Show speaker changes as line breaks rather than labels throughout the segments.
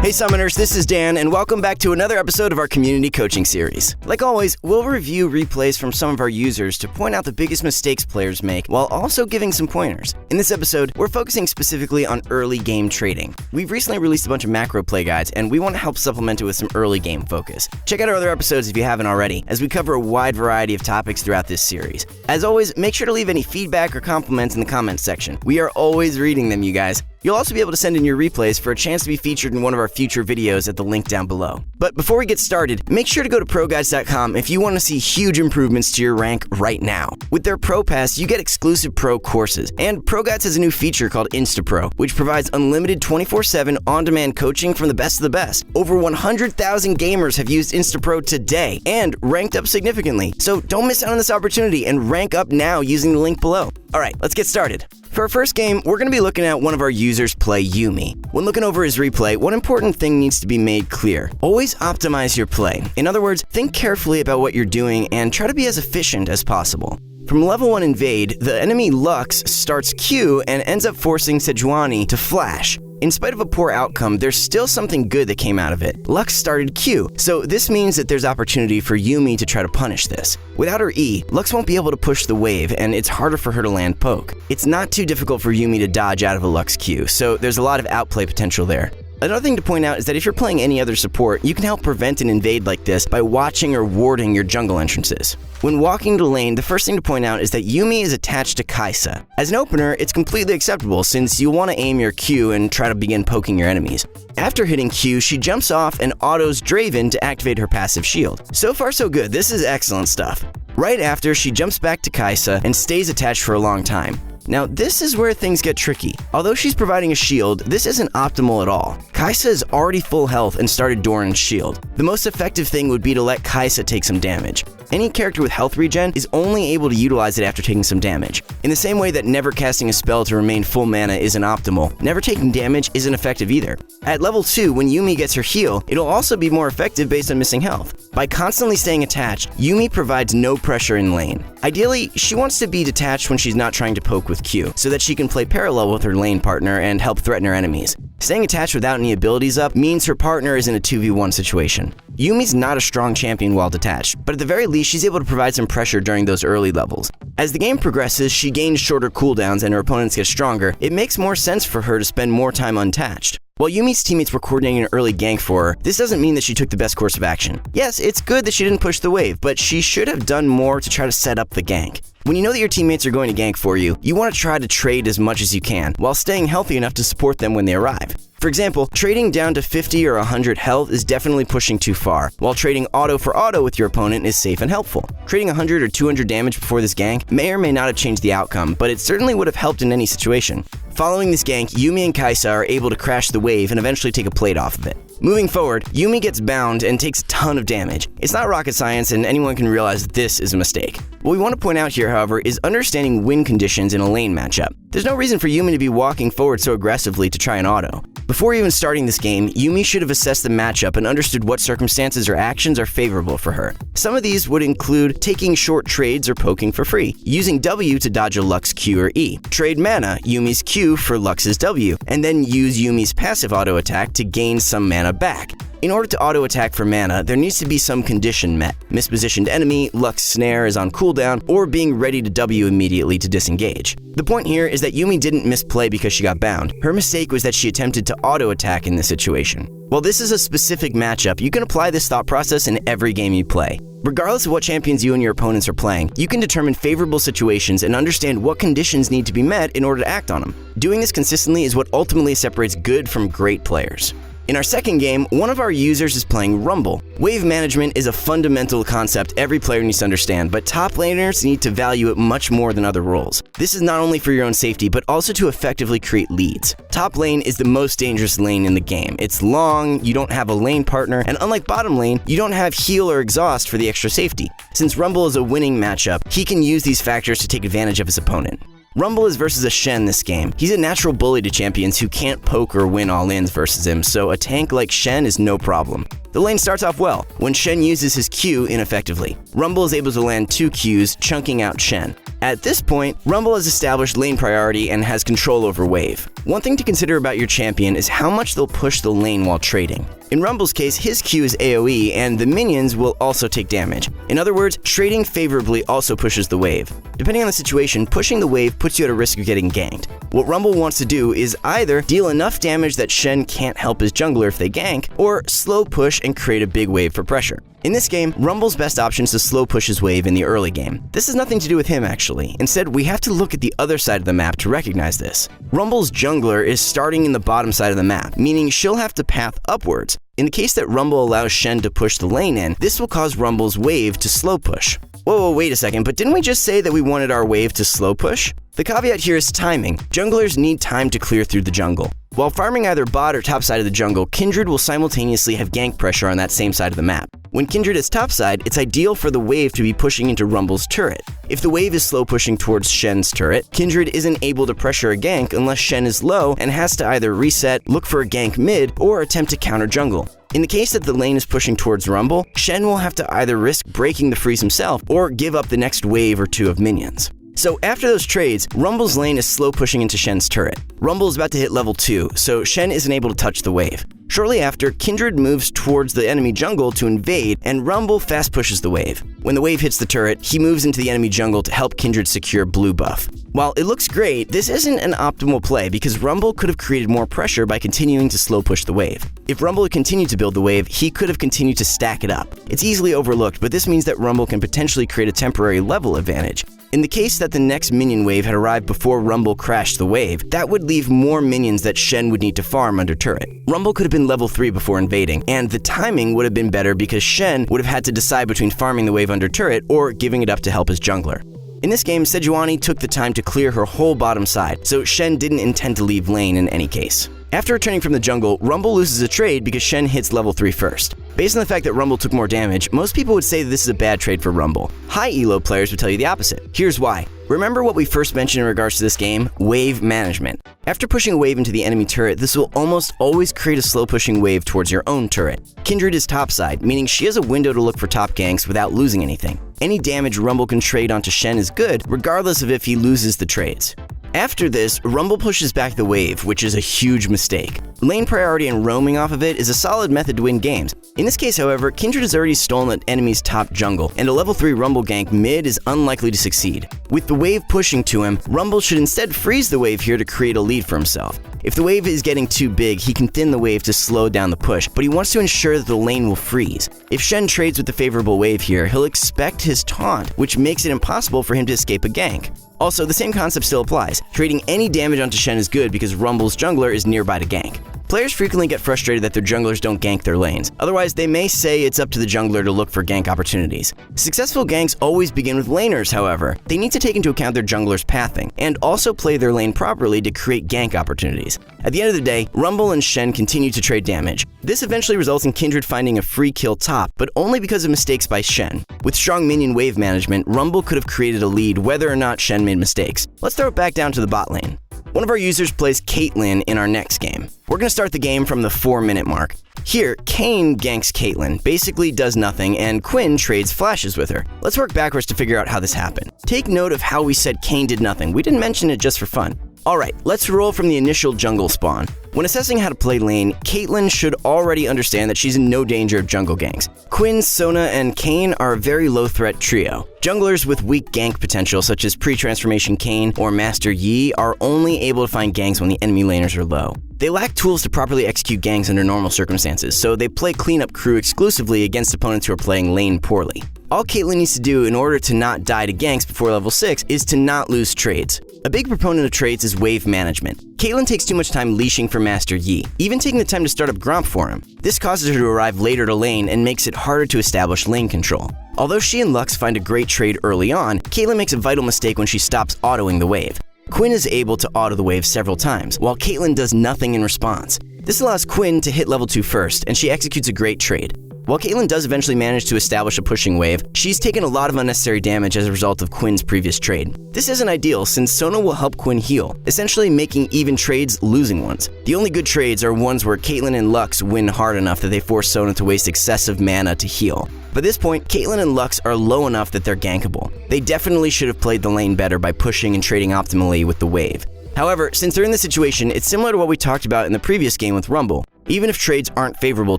Hey Summoners, this is Dan, and welcome back to another episode of our community coaching series. Like always, we'll review replays from some of our users to point out the biggest mistakes players make, while also giving some pointers. In this episode, we're focusing specifically on early game trading. We've recently released a bunch of macro play guides, and we want to help supplement it with some early game focus. Check out our other episodes if you haven't already, as we cover a wide variety of topics throughout this series. As always, make sure to leave any feedback or compliments in the comments section. We are always reading them, you guys. You'll also be able to send in your replays for a chance to be featured in one of our future videos at the link down below. But before we get started, make sure to go to ProGuides.com if you want to see huge improvements to your rank right now. With their Pro Pass, you get exclusive Pro courses, and ProGuides has a new feature called InstaPro, which provides unlimited 24/7 on-demand coaching from the best of the best. Over 100,000 gamers have used InstaPro today and ranked up significantly, so don't miss out on this opportunity and rank up now using the link below. Alright, let's get started. For our first game, we're going to be looking at one of our users play Yuumi. When looking over his replay, one important thing needs to be made clear. Always optimize your play. In other words, think carefully about what you're doing and try to be as efficient as possible. From level 1 Invade, the enemy Lux starts Q and ends up forcing Sejuani to flash. In spite of a poor outcome, there's still something good that came out of it. Lux started Q, so this means that there's opportunity for Yuumi to try to punish this. Without her E, Lux won't be able to push the wave, and it's harder for her to land poke. It's not too difficult for Yuumi to dodge out of a Lux Q, so there's a lot of outplay potential there. Another thing to point out is that if you're playing any other support, you can help prevent an invade like this by watching or warding your jungle entrances. When walking to lane, the first thing to point out is that Yuumi is attached to Kai'Sa. As an opener, it's completely acceptable since you'll want to aim your Q and try to begin poking your enemies. After hitting Q, she jumps off and autos Draven to activate her passive shield. So far so good, this is excellent stuff. Right after, she jumps back to Kai'Sa and stays attached for a long time. Now, this is where things get tricky. Although she's providing a shield, this isn't optimal at all. Kai'Sa is already full health and started Doran's shield. The most effective thing would be to let Kai'Sa take some damage. Any character with health regen is only able to utilize it after taking some damage. In the same way that never casting a spell to remain full mana isn't optimal, never taking damage isn't effective either. At level 2, when Yuumi gets her heal, it'll also be more effective based on missing health. By constantly staying attached, Yuumi provides no pressure in lane. Ideally, she wants to be detached when she's not trying to poke with Q, so that she can play parallel with her lane partner and help threaten her enemies. Staying attached without any abilities up means her partner is in a 2v1 situation. Yuumi's not a strong champion while detached, but at the very least she's able to provide some pressure during those early levels. As the game progresses, she gains shorter cooldowns and her opponents get stronger. It makes more sense for her to spend more time untouched. While Yuumi's teammates were coordinating an early gank for her, this doesn't mean that she took the best course of action. Yes, it's good that she didn't push the wave, but she should have done more to try to set up the gank. When you know that your teammates are going to gank for you, you want to try to trade as much as you can, while staying healthy enough to support them when they arrive. For example, trading down to 50 or 100 health is definitely pushing too far, while trading auto for auto with your opponent is safe and helpful. Trading 100 or 200 damage before this gank may or may not have changed the outcome, but it certainly would have helped in any situation. Following this gank, Yuumi and Kai'Sa are able to crash the wave and eventually take a plate off of it. Moving forward, Yuumi gets bound and takes a ton of damage. It's not rocket science and anyone can realize that this is a mistake. What we want to point out here, however, is understanding win conditions in a lane matchup. There's no reason for Yuumi to be walking forward so aggressively to try an auto. Before even starting this game, Yuumi should have assessed the matchup and understood what circumstances or actions are favorable for her. Some of these would include taking short trades or poking for free, using W to dodge a Lux Q or E, trade mana, Yuumi's Q for Lux's W, and then use Yuumi's passive auto attack to gain some mana back. In order to auto attack for mana, there needs to be some condition met. Mispositioned enemy, Lux Snare is on cooldown, or being ready to W immediately to disengage. The point here is that Yuumi didn't misplay because she got bound. Her mistake was that she attempted to auto attack in this situation. While this is a specific matchup, you can apply this thought process in every game you play. Regardless of what champions you and your opponents are playing, you can determine favorable situations and understand what conditions need to be met in order to act on them. Doing this consistently is what ultimately separates good from great players. In our second game, one of our users is playing Rumble. Wave management is a fundamental concept every player needs to understand, but top laners need to value it much more than other roles. This is not only for your own safety, but also to effectively create leads. Top lane is the most dangerous lane in the game. It's long, you don't have a lane partner, and unlike bottom lane, you don't have heal or exhaust for the extra safety. Since Rumble is a winning matchup, he can use these factors to take advantage of his opponent. Rumble is versus a Shen this game. He's a natural bully to champions who can't poke or win all-ins versus him, so a tank like Shen is no problem. The lane starts off well, when Shen uses his Q ineffectively. Rumble is able to land 2 Qs, chunking out Shen. At this point, Rumble has established lane priority and has control over wave. One thing to consider about your champion is how much they'll push the lane while trading. In Rumble's case, his Q is AoE, and the minions will also take damage. In other words, trading favorably also pushes the wave. Depending on the situation, pushing the wave puts you at a risk of getting ganked. What Rumble wants to do is either deal enough damage that Shen can't help his jungler if they gank, or slow push and create a big wave for pressure. In this game, Rumble's best option is to slow push his wave in the early game. This has nothing to do with him actually. Instead, we have to look at the other side of the map to recognize this. Rumble's jungler is starting in the bottom side of the map, meaning she'll have to path upwards. In the case that Rumble allows Shen to push the lane in, this will cause Rumble's wave to slow push. Whoa, wait a second, but didn't we just say that we wanted our wave to slow push? The caveat here is timing. Junglers need time to clear through the jungle. While farming either bot or top side of the jungle, Kindred will simultaneously have gank pressure on that same side of the map. When Kindred is top side, it's ideal for the wave to be pushing into Rumble's turret. If the wave is slow pushing towards Shen's turret, Kindred isn't able to pressure a gank unless Shen is low and has to either reset, look for a gank mid, or attempt to counter jungle. In the case that the lane is pushing towards Rumble, Shen will have to either risk breaking the freeze himself or give up the next wave or two of minions. So after those trades, Rumble's lane is slow pushing into Shen's turret. Rumble is about to hit level 2, so Shen isn't able to touch the wave. Shortly after, Kindred moves towards the enemy jungle to invade, and Rumble fast pushes the wave. When the wave hits the turret, he moves into the enemy jungle to help Kindred secure blue buff. While it looks great, this isn't an optimal play because Rumble could have created more pressure by continuing to slow push the wave. If Rumble had continued to build the wave, he could have continued to stack it up. It's easily overlooked, but this means that Rumble can potentially create a temporary level advantage. In the case that the next minion wave had arrived before Rumble crashed the wave, that would leave more minions that Shen would need to farm under turret. Rumble could have been level 3 before invading, and the timing would have been better because Shen would have had to decide between farming the wave under turret or giving it up to help his jungler. In this game, Sejuani took the time to clear her whole bottom side, so Shen didn't intend to leave lane in any case. After returning from the jungle, Rumble loses a trade because Shen hits level 3 first. Based on the fact that Rumble took more damage, most people would say that this is a bad trade for Rumble. High elo players would tell you the opposite. Here's why. Remember what we first mentioned in regards to this game? Wave management. After pushing a wave into the enemy turret, this will almost always create a slow pushing wave towards your own turret. Kindred is topside, meaning she has a window to look for top ganks without losing anything. Any damage Rumble can trade onto Shen is good, regardless of if he loses the trades. After this, Rumble pushes back the wave, which is a huge mistake. Lane priority and roaming off of it is a solid method to win games. In this case, however, Kindred has already stolen an enemy's top jungle, and a level 3 Rumble gank mid is unlikely to succeed. With the wave pushing to him, Rumble should instead freeze the wave here to create a lead for himself. If the wave is getting too big, he can thin the wave to slow down the push, but he wants to ensure that the lane will freeze. If Shen trades with the favorable wave here, he'll expect his taunt, which makes it impossible for him to escape a gank. Also, the same concept still applies. Trading any damage onto Shen is good because Rumble's jungler is nearby to gank. Players frequently get frustrated that their junglers don't gank their lanes. Otherwise, they may say it's up to the jungler to look for gank opportunities. Successful ganks always begin with laners, however. They need to take into account their jungler's pathing, and also play their lane properly to create gank opportunities. At the end of the day, Rumble and Shen continue to trade damage. This eventually results in Kindred finding a free kill top, but only because of mistakes by Shen. With strong minion wave management, Rumble could have created a lead whether or not Shen made mistakes. Let's throw it back down to the bot lane. One of our users plays CAITLYN in our next game. We're going to start the game from the 4-minute mark. Here, Kayn ganks CAITLYN, basically does nothing, and Quinn trades flashes with her. Let's work backwards to figure out how this happened. Take note of how we said Kayn did nothing. We didn't mention it just for fun. Alright, let's roll from the initial jungle spawn. When assessing how to play lane, CAITLYN should already understand that she's in no danger of jungle ganks. Quinn, Sona, and Kayn are a very low-threat trio. Junglers with weak gank potential, such as pre-transformation Kayn or Master Yi, are only able to find ganks when the enemy laners are low. They lack tools to properly execute ganks under normal circumstances, so they play cleanup crew exclusively against opponents who are playing lane poorly. All CAITLYN needs to do in order to not die to ganks before level 6 is to not lose trades. A big proponent of trades is wave management. CAITLYN takes too much time leashing for Master Yi, even taking the time to start up Gromp for him. This causes her to arrive later to lane and makes it harder to establish lane control. Although she and Lux find a great trade early on, CAITLYN makes a vital mistake when she stops autoing the wave. Quinn is able to auto the wave several times, while CAITLYN does nothing in response. This allows Quinn to hit level 2 first, and she executes a great trade. While CAITLYN does eventually manage to establish a pushing wave, she's taken a lot of unnecessary damage as a result of Quinn's previous trade. This isn't ideal since Sona will help Quinn heal, essentially making even trades losing ones. The only good trades are ones where CAITLYN and Lux win hard enough that they force Sona to waste excessive mana to heal. By this point, CAITLYN and Lux are low enough that they're gankable. They definitely should have played the lane better by pushing and trading optimally with the wave. However, since they're in this situation, it's similar to what we talked about in the previous game with Rumble. Even if trades aren't favorable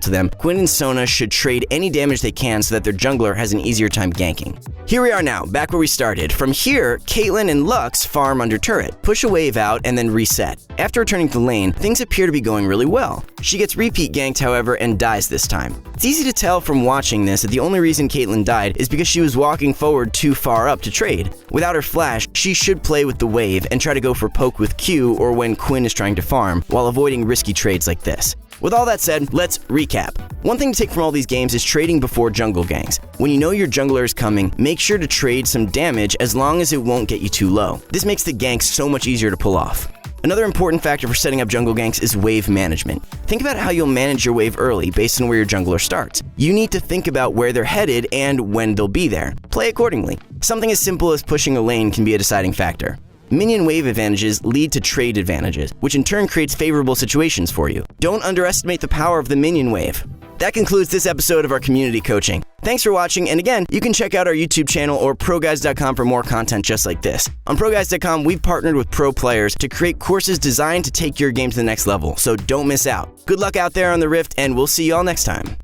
to them, Quinn and Sona should trade any damage they can so that their jungler has an easier time ganking. Here we are now, back where we started. From here, CAITLYN and Lux farm under turret, push a wave out, and then reset. After returning to the lane, things appear to be going really well. She gets repeat ganked, however, and dies this time. It's easy to tell from watching this that the only reason CAITLYN died is because she was walking forward too far up to trade. Without her flash, she should play with the wave and try to go for poke with Q or when Quinn is trying to farm, while avoiding risky trades like this. With all that said, let's recap. One thing to take from all these games is trading before jungle ganks. When you know your jungler is coming, make sure to trade some damage as long as it won't get you too low. This makes the ganks so much easier to pull off. Another important factor for setting up jungle ganks is wave management. Think about how you'll manage your wave early based on where your jungler starts. You need to think about where they're headed and when they'll be there. Play accordingly. Something as simple as pushing a lane can be a deciding factor. Minion wave advantages lead to trade advantages, which in turn creates favorable situations for you. Don't underestimate the power of the minion wave. That concludes this episode of our community coaching. Thanks for watching, and again, you can check out our YouTube channel or ProGuides.com for more content just like this. On ProGuides.com, we've partnered with pro players to create courses designed to take your game to the next level, so don't miss out. Good luck out there on the Rift, and we'll see you all next time.